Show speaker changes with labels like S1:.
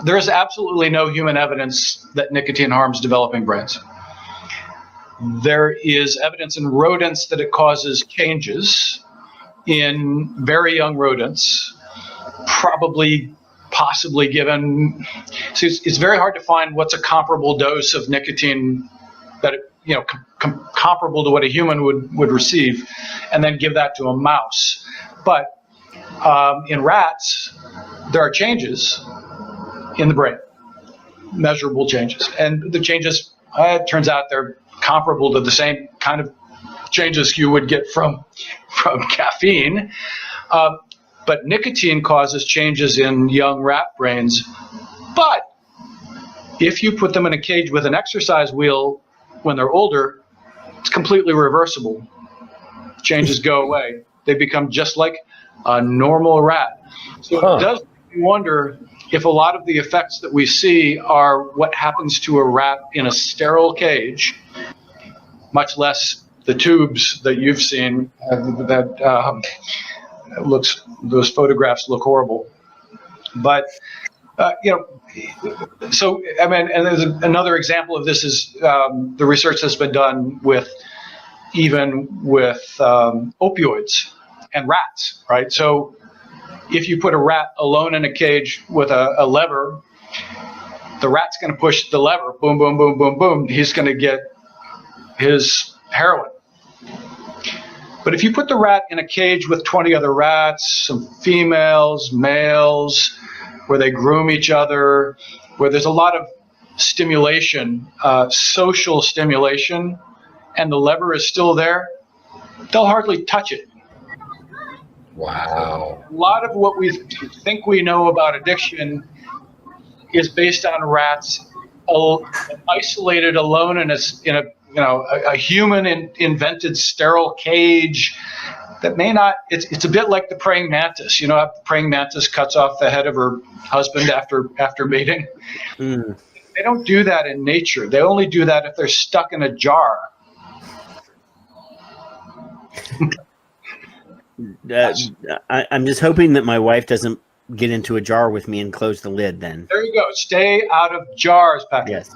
S1: there is absolutely no human evidence that nicotine harms developing brains. There is evidence in rodents that it causes changes in very young rodents, possibly given. So it's very hard to find what's a comparable dose of nicotine that comparable to what a human would receive, and then give that to a mouse. But in rats, there are changes in the brain, measurable changes, and the changes, it turns out, they're comparable to the same kind of changes you would get from caffeine. But nicotine causes changes in young rat brains. But if you put them in a cage with an exercise wheel when they're older, it's completely reversible. Changes go away. They become just like a normal rat. So it does make me wonder if a lot of the effects that we see are what happens to a rat in a sterile cage, much less the tubes that you've seen those photographs look horrible. But, so, I mean, and there's another example of this is the research that's been done with opioids and rats, right? So if you put a rat alone in a cage with a lever, the rat's going to push the lever, boom, boom, boom, boom, boom. He's going to get his heroin. But if you put the rat in a cage with 20 other rats, some females, males, where they groom each other, where there's a lot of stimulation, social stimulation, and the lever is still there, they'll hardly touch it.
S2: Wow.
S1: A lot of what we think we know about addiction is based on rats isolated alone in a human invented sterile cage that may not. It's a bit like the praying mantis. You know, the praying mantis cuts off the head of her husband after mating. Mm. They don't do that in nature. They only do that if they're stuck in a jar.
S3: I'm just hoping that my wife doesn't get into a jar with me and close the lid then.
S1: There you go. Stay out of jars, Patrick.
S3: Yes.